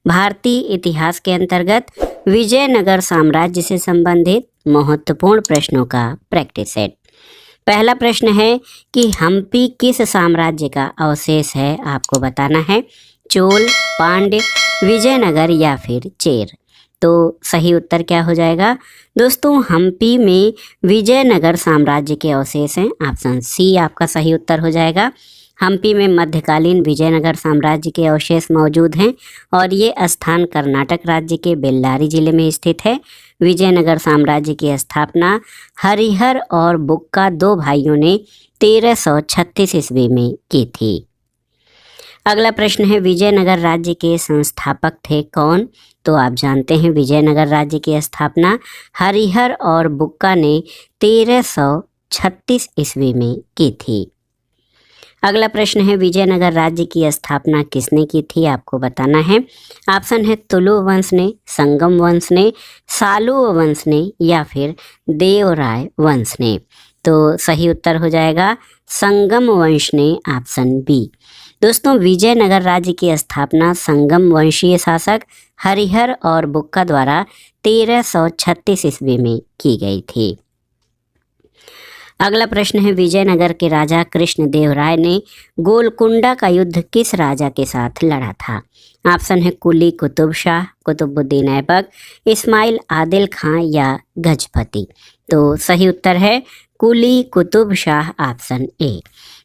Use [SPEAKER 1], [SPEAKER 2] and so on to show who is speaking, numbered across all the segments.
[SPEAKER 1] भारतीय इतिहास के अंतर्गत विजयनगर साम्राज्य से संबंधित महत्वपूर्ण प्रश्नों का प्रैक्टिस सेट। पहला प्रश्न है कि हम्पी किस साम्राज्य का अवशेष है, आपको बताना है। चोल, पांड्य, विजयनगर या फिर चेर। तो सही उत्तर क्या हो जाएगा दोस्तों, हम्पी में विजयनगर साम्राज्य के अवशेष हैं। ऑप्शन सी आपका सही उत्तर हो जाएगा। हम्पी में मध्यकालीन विजयनगर साम्राज्य के अवशेष मौजूद हैं और ये स्थान कर्नाटक राज्य के बेल्लारी जिले में स्थित है। विजयनगर साम्राज्य की स्थापना हरिहर और बुक्का दो भाइयों ने 1336 ईस्वी में की थी। अगला प्रश्न है, विजयनगर राज्य के संस्थापक थे कौन? तो आप जानते हैं विजयनगर राज्य की स्थापना हरिहर और बुक्का ने 1336 ईस्वी में की थी। अगला प्रश्न है, विजयनगर राज्य की स्थापना किसने की थी, आपको बताना है। ऑप्शन है तुलु वंश ने, संगम वंश ने, सालुव वंश ने या फिर देवराय वंश ने। तो सही उत्तर हो जाएगा संगम वंश ने, ऑप्शन बी। दोस्तों, विजयनगर राज्य की स्थापना संगम वंशीय शासक हरिहर और बुक्का द्वारा 1336 ईस्वी में की गई थी। अगला प्रश्न है, विजयनगर के राजा कृष्णदेवराय ने गोलकुंडा का युद्ध किस राजा के साथ लड़ा था? ऑप्शन है कुली कुतुब शाह, कुतुबुद्दीन ऐबक, इस्माइल आदिल खां या गजपति। तो सही उत्तर है कुली कुतुब शाह, ऑप्शन ए।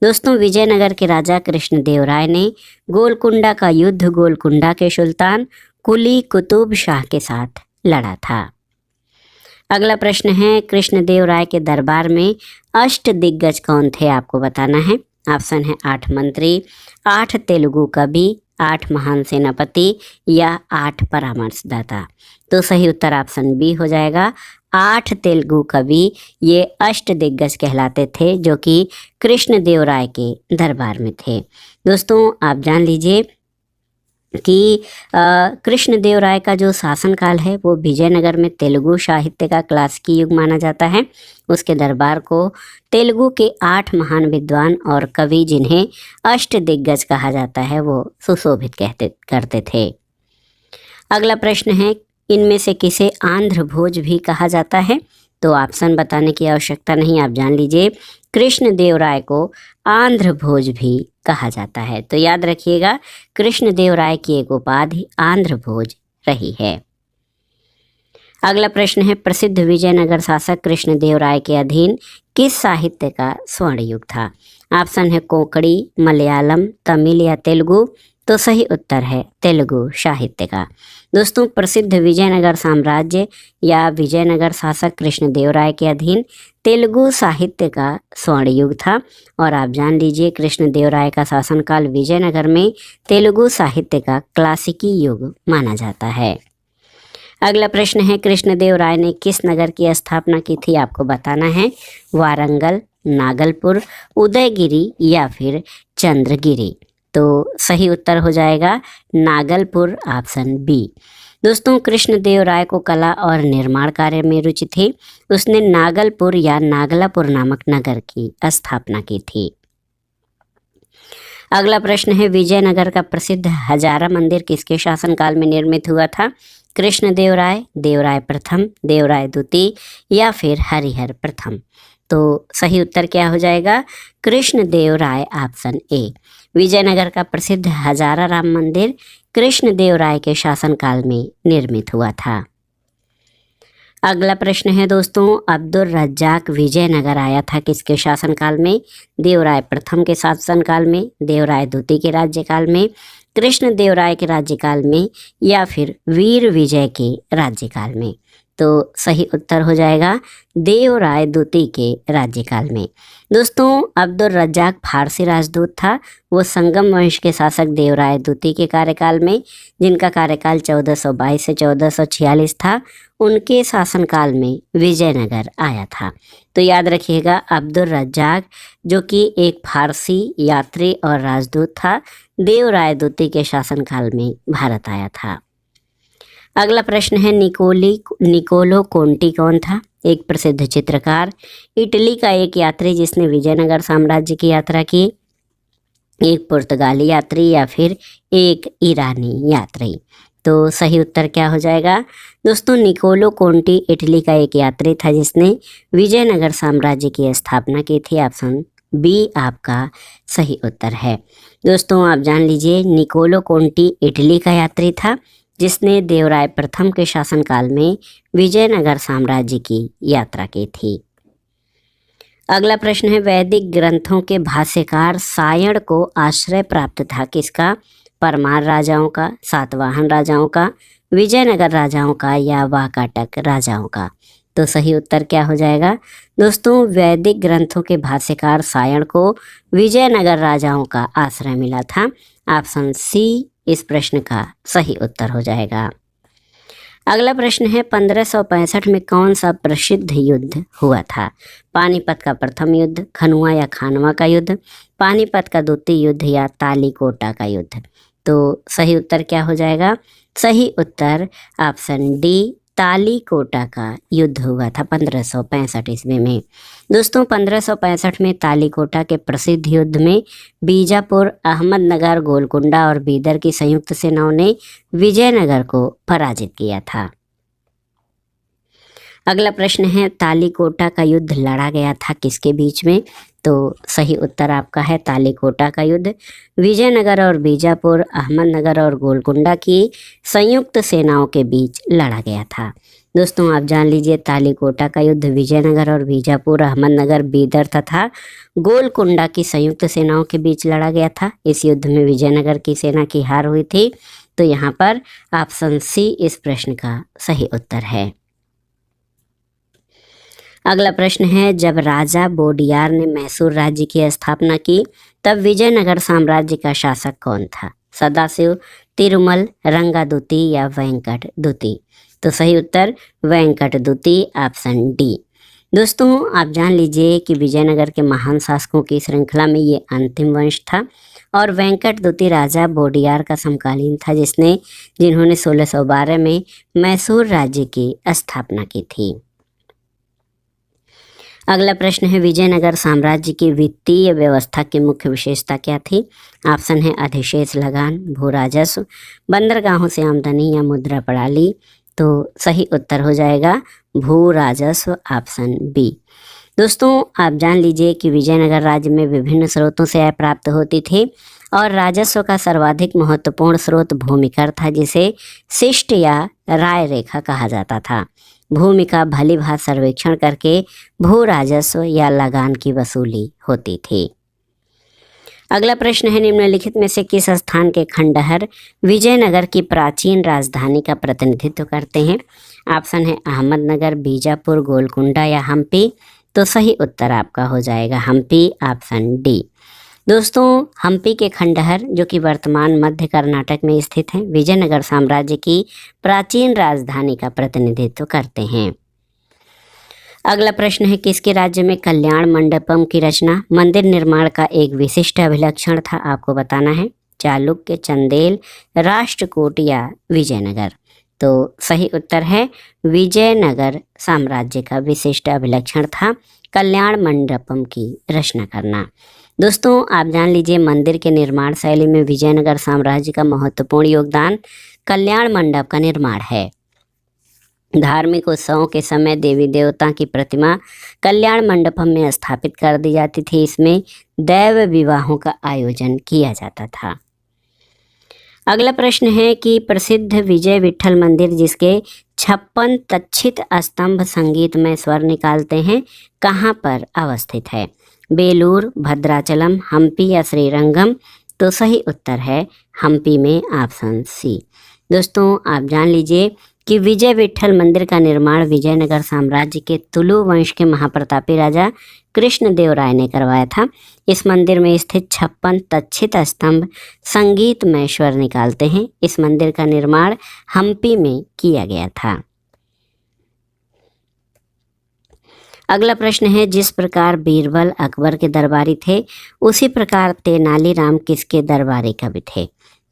[SPEAKER 1] दोस्तों, विजयनगर के राजा कृष्णदेवराय ने गोलकुंडा का युद्ध गोलकुंडा के सुल्तान कुली कुतुब शाह के साथ लड़ा था। अगला प्रश्न है, कृष्णदेवराय के दरबार में अष्ट दिग्गज कौन थे, आपको बताना है। ऑप्शन है 8 मंत्री, 8 तेलुगु कवि, 8 महान सेनापति या 8 परामर्शदाता। तो सही उत्तर ऑप्शन बी हो जाएगा 8 तेलुगु कवि। ये अष्ट दिग्गज कहलाते थे जो कि कृष्णदेवराय के दरबार में थे। दोस्तों, आप जान लीजिए कि कृष्णदेवराय का जो शासनकाल है वो विजयनगर में तेलुगु साहित्य का क्लासिकी युग माना जाता है। उसके दरबार को तेलुगु के 8 महान विद्वान और कवि, जिन्हें अष्ट दिग्गज कहा जाता है, वो सुशोभित करते थे। अगला प्रश्न है, इनमें से किसे आंध्र भोज भी कहा जाता है? तो ऑप्शन बताने की आवश्यकता नहीं, आप जान लीजिए कृष्णदेवराय को आंध्र भोज भी कहा जाता है। तो याद रखिएगा, कृष्णदेवराय की एक उपाधि आंध्र भोज रही है। अगला प्रश्न है, प्रसिद्ध विजयनगर शासक कृष्णदेवराय के अधीन किस साहित्य का स्वर्ण युग था? ऑप्शन है कोंकणी, मलयालम, तमिल या तेलुगु। तो सही उत्तर है तेलुगु साहित्य का। दोस्तों, प्रसिद्ध विजयनगर साम्राज्य या विजयनगर शासक कृष्णदेवराय के अधीन तेलुगु साहित्य का स्वर्ण युग था और आप जान लीजिए कृष्णदेवराय का शासनकाल विजयनगर में तेलुगु साहित्य का क्लासिकी युग माना जाता है। अगला प्रश्न है, कृष्णदेवराय ने किस नगर की स्थापना की थी, आपको बताना है। वारंगल, नागलपुर, उदयगिरी या फिर चंद्रगिरी। तो सही उत्तर हो जाएगा नागलपुर, ऑप्शन बी। दोस्तों, कृष्णदेवराय को कला और निर्माण कार्य में रुचि थी। उसने नागलपुर या नागलापुर नामक नगर की स्थापना की थी। अगला प्रश्न है, विजयनगर का प्रसिद्ध हजारा मंदिर किसके शासनकाल में निर्मित हुआ था? कृष्णदेवराय, देवराय प्रथम, देवराय द्वितीय या फिर हरिहर प्रथम। तो सही उत्तर क्या हो जाएगा? Krishnadevaraya, option A. विजयनगर का प्रसिद्ध हजारा राम मंदिर कृष्णदेवराय के शासनकाल में निर्मित हुआ था। अगला प्रश्न है दोस्तों, अब्दुल रज्जाक विजयनगर आया था किसके शासनकाल में? देवराय प्रथम के शासनकाल में, देवराय द्वितीय के राज्यकाल में, कृष्णदेवराय के राज्यकाल में या फिर वीर विजय के राज्यकाल में। तो सही उत्तर हो जाएगा देवराय द्वितीय के राज्यकाल में। दोस्तों, अब्दुल रज्जाक फारसी राजदूत था। वो संगम वंश के शासक देवराय द्वितीय के कार्यकाल में, जिनका कार्यकाल 1422 से 1446 था, उनके शासनकाल में विजयनगर आया था। तो याद रखिएगा, अब्दुल रज्जाक जो कि एक फारसी यात्री और राजदूत था, देवराय द्वितीय के शासनकाल में भारत आया था। अगला प्रश्न है, निकोलो कोंटी कौन था? एक प्रसिद्ध चित्रकार, इटली का एक यात्री जिसने विजयनगर साम्राज्य की यात्रा की, एक पुर्तगाली यात्री या फिर एक ईरानी यात्री। तो सही उत्तर क्या हो जाएगा दोस्तों? निकोलो कोंटी इटली का एक यात्री था जिसने विजयनगर साम्राज्य की स्थापना की थी। ऑप्शन बी आपका सही उत्तर है। दोस्तों आप जान लीजिए, निकोलो कोंटी इटली का यात्री था जिसने देवराय प्रथम के शासनकाल में विजयनगर साम्राज्य की यात्रा की थी। अगला प्रश्न है, वैदिक ग्रंथों के भाष्यकार सायण को आश्रय प्राप्त था किसका? परमार राजाओं का, सातवाहन राजाओं का, विजयनगर राजाओं का या वाकाटक राजाओं का? तो सही उत्तर क्या हो जाएगा दोस्तों? वैदिक ग्रंथों के भाष्यकार सायण को विजयनगर राजाओं का आश्रय मिला था। ऑप्शन सी इस प्रश्न का सही उत्तर हो जाएगा। अगला प्रश्न है, 1565 में कौन सा प्रसिद्ध युद्ध हुआ था? पानीपत का प्रथम युद्ध, खनुआ या खानवा का युद्ध, पानीपत का द्वितीय युद्ध या तालीकोटा का युद्ध? तो सही उत्तर क्या हो जाएगा? सही उत्तर ऑप्शन डी तालीकोटा का युद्ध हुआ था 1565 ईस्वी में। दोस्तों 1565 में तालीकोटा के प्रसिद्ध युद्ध में बीजापुर, अहमदनगर, गोलकुंडा और बीदर की संयुक्त सेनाओं ने विजयनगर को पराजित किया था। अगला प्रश्न है, तालीकोटा का युद्ध लड़ा गया था किसके बीच में? तो सही उत्तर आपका है तालीकोटा का युद्ध विजयनगर और बीजापुर, अहमदनगर और गोलकुंडा की संयुक्त सेनाओं के बीच लड़ा गया था। दोस्तों आप जान लीजिए, तालीकोटा का युद्ध विजयनगर और बीजापुर, अहमदनगर, बीदर तथा गोलकुंडा की संयुक्त सेनाओं के बीच लड़ा गया था। इस युद्ध में विजयनगर की सेना की हार हुई थी। तो यहाँ पर ऑप्शन सी इस प्रश्न का सही उत्तर है। अगला प्रश्न है, जब राजा बोडियार ने मैसूर राज्य की स्थापना की तब विजयनगर साम्राज्य का शासक कौन था? सदाशिव, तिरुमल, रंगादूती या वेंकटदूती? तो सही उत्तर वेंकटदूती, ऑप्शन डी। दोस्तों आप जान लीजिए कि विजयनगर के महान शासकों की श्रृंखला में ये अंतिम वंश था और वेंकटदूती राजा बोडियार का समकालीन था जिन्होंने 1612 में मैसूर राज्य की स्थापना की थी। अगला प्रश्न है, विजयनगर साम्राज्य की वित्तीय व्यवस्था की मुख्य विशेषता क्या थी? ऑप्शन है अधिशेष लगान, भू राजस्व, बंदरगाहों से आमदनी या मुद्रा प्रणाली? तो सही उत्तर हो जाएगा भू राजस्व, ऑप्शन बी। दोस्तों आप जान लीजिए कि विजयनगर राज्य में विभिन्न स्रोतों से आय प्राप्त होती थी और राजस्व का सर्वाधिक महत्वपूर्ण स्रोत भूमिकर था जिसे शिष्ट या राय रेखा कहा जाता था। भूमि का भली भांति सर्वेक्षण करके भू राजस्व या लगान की वसूली होती थी। अगला प्रश्न है, निम्नलिखित में से किस स्थान के खंडहर विजयनगर की प्राचीन राजधानी का प्रतिनिधित्व करते हैं? ऑप्शन है अहमदनगर, बीजापुर, गोलकुंडा या हम्पी? तो सही उत्तर आपका हो जाएगा हम्पी, ऑप्शन डी। दोस्तों हम्पी के खंडहर जो कि वर्तमान मध्य कर्नाटक में स्थित हैं विजयनगर साम्राज्य की प्राचीन राजधानी का प्रतिनिधित्व करते हैं। अगला प्रश्न है, किसके राज्य में कल्याण मंडपम की रचना मंदिर निर्माण का एक विशिष्ट अभिलक्षण था? आपको बताना है। चालुक्य, चंदेल, राष्ट्रकूट या विजयनगर? तो सही उत्तर है विजयनगर साम्राज्य का विशिष्ट अभिलक्षण था कल्याण मंडपम की रचना करना। दोस्तों आप जान लीजिए, मंदिर के निर्माण शैली में विजयनगर साम्राज्य का महत्वपूर्ण योगदान कल्याण मंडप का निर्माण है। धार्मिक उत्सवों के समय देवी देवता की प्रतिमा कल्याण मंडपम में स्थापित कर दी जाती थी। इसमें दैव विवाहों का आयोजन किया जाता था। अगला प्रश्न है कि प्रसिद्ध विजय विठल मंदिर जिसके 56 तक्षित स्तंभ संगीतमय स्वर निकालते हैं कहाँ पर अवस्थित है? बेलूर, भद्राचलम, हम्पी या श्रीरंगम? तो सही उत्तर है हम्पी में, ऑप्शन सी। दोस्तों आप जान लीजिए कि विजय विठल मंदिर का निर्माण विजयनगर साम्राज्य के तुलु वंश के महाप्रतापी राजा कृष्णदेव राय ने करवाया था। इस मंदिर में स्थित 56 तक्षित स्तंभ संगीतमय स्वर निकालते हैं। इस मंदिर का निर्माण हम्पी में किया गया था। अगला प्रश्न है, जिस प्रकार बीरबल अकबर के दरबारी थे उसी प्रकार तेनालीराम किसके दरबारी कवि थे?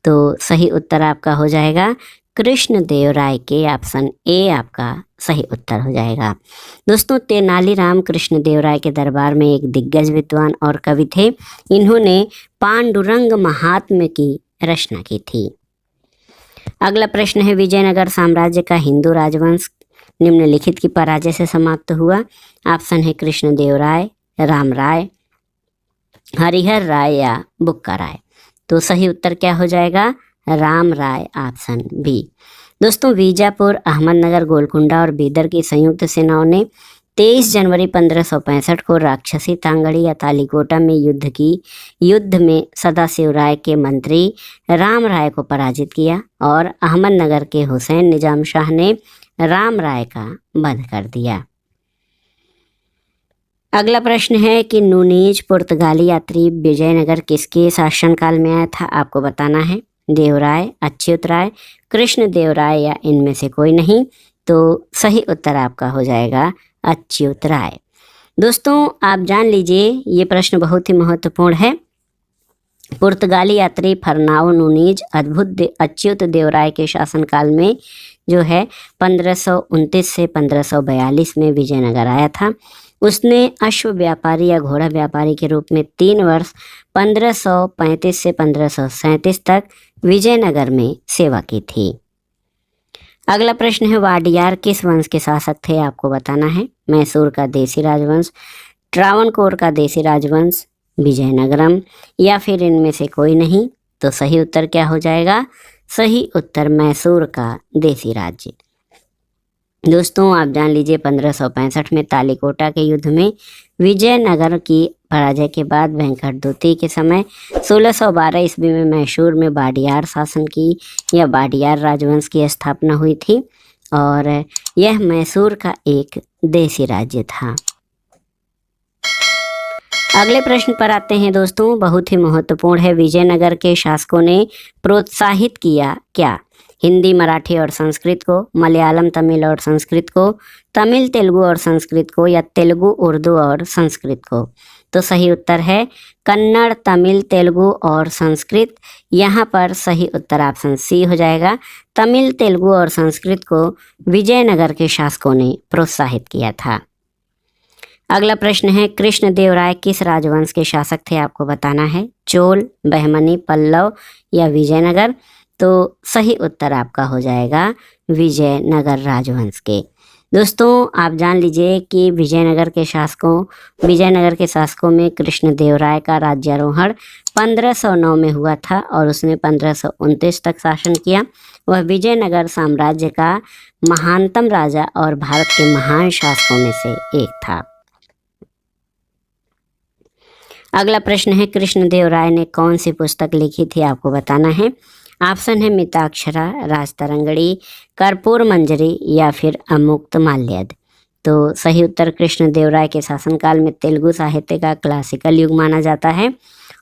[SPEAKER 1] तो सही उत्तर आपका हो जाएगा कृष्णदेव राय के, ऑप्शन ए आपका सही उत्तर हो जाएगा। दोस्तों तेनालीराम कृष्णदेव राय के दरबार में एक दिग्गज विद्वान और कवि थे। इन्होंने पांडुरंग महात्म्य की रचना की थी। अगला प्रश्न है, विजयनगर साम्राज्य का हिंदू राजवंश निम्नलिखित की पराजय से समाप्त हुआ। ऑप्शन है कृष्णदेवराय, राम राय, हरिहर राय या बुक्का राय। तो सही उत्तर क्या हो जाएगा? राम राय, ऑप्शन बी। दोस्तों, बीजापुर, अहमदनगर, गोलकुंडा और बीदर की संयुक्त सेनाओं ने 23 जनवरी 1565 को राक्षसी तांगड़ी या तालीकोटा में युद्ध में सदाशिव राय के मंत्री राम राय को पराजित किया और अहमदनगर के हुसैन निजाम शाह ने राम राय का वध कर दिया। अगला प्रश्न है कि नूनीज पुर्तगाली यात्री विजयनगर किसके शासनकाल में आया था? आपको बताना है। देवराय, अच्युत राय, कृष्ण देवराय या इनमें से कोई नहीं। तो सही उत्तर आपका हो जाएगा अच्युत राय। दोस्तों, आप जान लीजिए, ये प्रश्न बहुत ही महत्वपूर्ण है। पुर्तगाली यात्री फर्नाओ नूनीज अच्युत देवराय के शासनकाल में जो है 1529 से 1542 में विजयनगर आया था। उसने अश्व व्यापारी या घोड़ा व्यापारी के रूप में 3 वर्ष 1535 से 1537 तक विजयनगर में सेवा की थी। अगला प्रश्न है, वाडियार किस वंश के शासक थे? आपको बताना है। मैसूर का देसी राजवंश, ट्रावनकोर का देसी राजवंश, विजयनगरम या फिर इनमें से कोई नहीं। तो सही उत्तर क्या हो जाएगा? सही उत्तर मैसूर का देसी राज्य। दोस्तों, आप जान लीजिए, 1565 में तालीकोटा के युद्ध में विजयनगर की पराजय के बाद वेंकट द्वितीय के समय 1612 ईस्वी में मैसूर में वाडियार शासन की या वाडियार राजवंश की स्थापना हुई थी और यह मैसूर का एक देसी राज्य था। अगले प्रश्न पर आते हैं दोस्तों, बहुत ही महत्वपूर्ण है। विजयनगर के शासकों ने प्रोत्साहित किया क्या? हिंदी, मराठी और संस्कृत को, मलयालम, तमिल और संस्कृत को, तमिल, तेलुगु और संस्कृत को या तेलुगु, उर्दू और संस्कृत को। तो सही उत्तर है कन्नड़, तमिल, तेलुगु और संस्कृत। यहाँ पर सही उत्तर ऑप्शन सी हो जाएगा। तमिल, तेलुगु और संस्कृत को विजयनगर के शासकों ने प्रोत्साहित किया था। अगला प्रश्न है, कृष्णदेवराय किस राजवंश के शासक थे? आपको बताना है। चोल, बहमनी, पल्लव या विजयनगर। तो सही उत्तर आपका हो जाएगा विजयनगर राजवंश के। दोस्तों, आप जान लीजिए कि विजयनगर के शासकों में कृष्णदेवराय का राज्यारोहण 1509 में हुआ था और उसने 1529 तक शासन किया। वह विजयनगर साम्राज्य का महानतम राजा और भारत के महान शासकों में से एक था। अगला प्रश्न है, कृष्णदेवराय ने कौन सी पुस्तक लिखी थी? आपको बताना है। ऑप्शन है मिताक्षरा, राजतरंगड़ी, कर्पूर मंजरी या फिर अमुक्त माल्यद। तो सही उत्तर कृष्णदेवराय के शासनकाल में तेलुगु साहित्य का क्लासिकल युग माना जाता है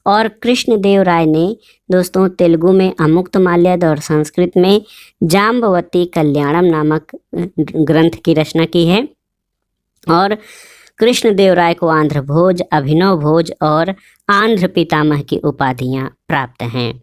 [SPEAKER 1] और कृष्णदेवराय ने दोस्तों तेलुगु में अमुक्त माल्यद और संस्कृत में जाम्बवती कल्याणम नामक ग्रंथ की रचना की है। और कृष्णदेवराय को आंध्र भोज, अभिनव भोज और आंध्र पितामह की उपाधियां प्राप्त हैं।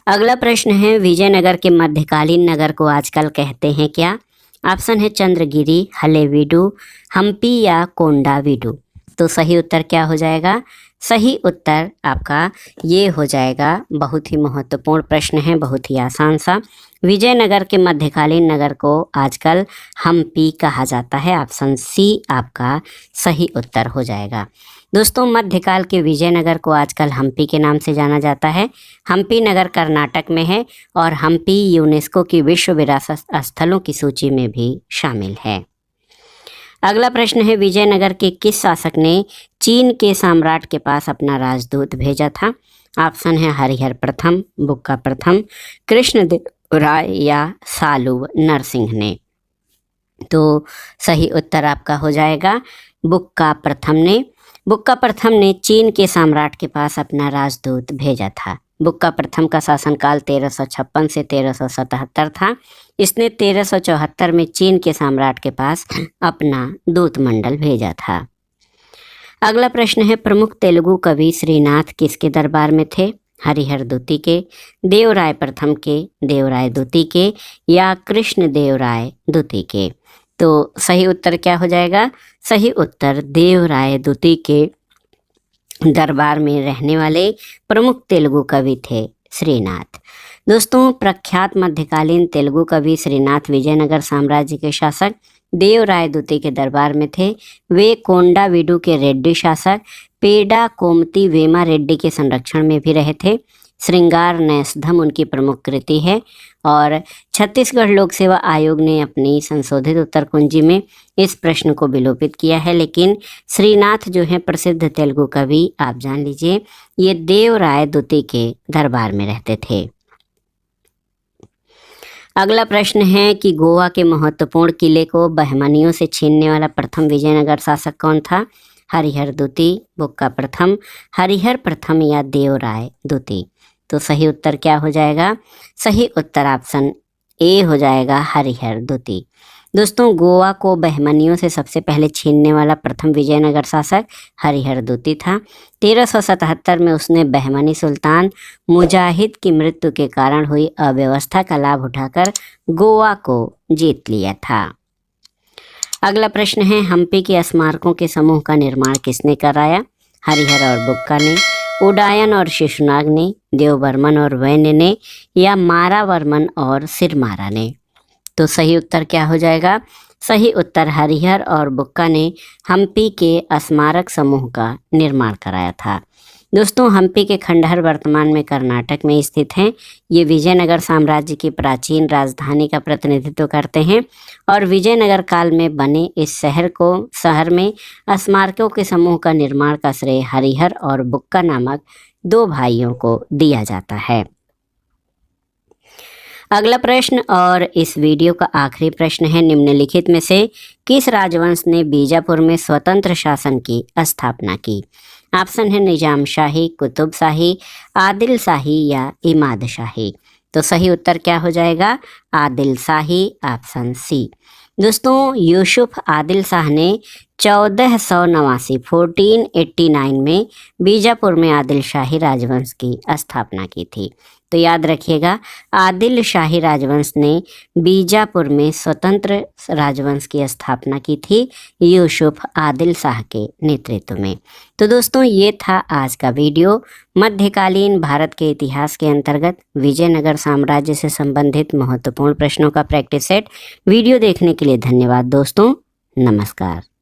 [SPEAKER 1] अगला प्रश्न है, विजयनगर के मध्यकालीन नगर को आजकल कहते हैं क्या? ऑप्शन है चंद्रगिरी, हलेबीडु, हम्पी या कोंडावीडु। तो सही उत्तर क्या हो जाएगा? सही उत्तर आपका ये हो जाएगा। बहुत ही महत्वपूर्ण प्रश्न है, बहुत ही आसान सा। विजयनगर के मध्यकालीन नगर को आजकल हम्पी कहा जाता है। ऑप्शन सी आपका सही उत्तर हो जाएगा। दोस्तों, मध्यकाल के विजयनगर को आजकल हम्पी के नाम से जाना जाता है। हम्पी नगर कर्नाटक में है और हम्पी यूनेस्को की विश्व विरासत स्थलों की सूची में भी शामिल है। अगला प्रश्न है, विजयनगर के किस शासक ने चीन के सम्राट के पास अपना राजदूत भेजा था? ऑप्शन है हरिहर प्रथम, बुक्का प्रथम, कृष्णदेवराय या सालुव नरसिंह ने। तो सही उत्तर आपका हो जाएगा बुक्का प्रथम ने। बुक्का प्रथम ने चीन के सम्राट के पास अपना राजदूत भेजा था। बुक्का प्रथम का शासनकाल 1356 से 1377 था। इसने 1374 में चीन के सम्राट के पास अपना दूतमंडल भेजा था। अगला प्रश्न है, प्रमुख तेलुगु कवि श्रीनाथ किसके दरबार में थे? हरिहर द्वितीय के, देवराय प्रथम के, देवराय द्वितीय के या कृष्णदेवराय द्वितीय के। तो सही उत्तर क्या हो जाएगा? सही उत्तर देवराय द्वितीय के दरबार में रहने वाले प्रमुख तेलुगु कवि थे श्रीनाथ। दोस्तों, प्रख्यात मध्यकालीन तेलुगु कवि श्रीनाथ विजयनगर साम्राज्य के शासक देवराय द्वितीय के दरबार में थे। वे कोंडावीडु के रेड्डी शासक पेडा कोमती वेमा रेड्डी के संरक्षण में भी रहे थे। श्रृंगार नैषधम उनकी प्रमुख कृति है और छत्तीसगढ़ लोक सेवा आयोग ने अपनी संशोधित उत्तर कुंजी में इस प्रश्न को विलोपित किया है, लेकिन श्रीनाथ जो है प्रसिद्ध तेलुगु कवि, आप जान लीजिए, ये देवराय द्वितीय के दरबार में रहते थे। अगला प्रश्न है कि गोवा के महत्वपूर्ण किले को बहमनियों से छीनने वाला प्रथम विजयनगर शासक कौन था? हरिहर द्वितीय, बुक्का प्रथम, हरिहर प्रथम या देवराय द्वितीय। तो सही उत्तर क्या हो जाएगा? सही उत्तर ऑप्शन ए हो जाएगा, हरिहर द्वितीय। दोस्तों, गोवा को बहमनियों से सबसे पहले छीनने वाला प्रथम विजयनगर शासक हरिहर द्वितीय था। 1377 में उसने बहमनी सुल्तान मुजाहिद की मृत्यु के कारण हुई अव्यवस्था का लाभ उठाकर गोवा को जीत लिया था। अगला प्रश्न है, हम्पी के स्मारकों के समूह का निर्माण किसने कराया? हरिहर और बुक्का ने, उडायन और शिशुनाग ने, देववर्मन और वैन्य ने या मारावर्मन और सिरमारा ने? तो सही उत्तर क्या हो जाएगा? सही उत्तर हरिहर और बुक्का ने हम्पी के स्मारक समूह का निर्माण कराया था। दोस्तों, हम्पी के खंडहर वर्तमान में कर्नाटक में स्थित हैं। ये विजयनगर साम्राज्य की प्राचीन राजधानी का प्रतिनिधित्व करते हैं और विजयनगर काल में बने इस शहर में स्मारकों के समूह का निर्माण का श्रेय हरिहर और बुक्का नामक दो भाइयों को दिया जाता है। अगला प्रश्न और इस वीडियो का आखिरी प्रश्न है, निम्नलिखित में से किस राजवंश ने बीजापुर में स्वतंत्र शासन की स्थापना की? ऑप्शन है निजाम शाही, कुतुब शाही, आदिल शाही या इमाद शाही। तो सही उत्तर क्या हो जाएगा? आदिल शाही, ऑप्शन सी। दोस्तों, यूसुफ आदिल शाह ने 1489 में बीजापुर में आदिल शाही राजवंश की स्थापना की थी। तो याद रखिएगा, आदिल शाही राजवंश ने बीजापुर में स्वतंत्र राजवंश की स्थापना की थी यूसुफ आदिल शाह के नेतृत्व में। तो दोस्तों, ये था आज का वीडियो, मध्यकालीन भारत के इतिहास के अंतर्गत विजयनगर साम्राज्य से संबंधित महत्वपूर्ण प्रश्नों का प्रैक्टिस सेट। वीडियो देखने के लिए धन्यवाद दोस्तों, नमस्कार।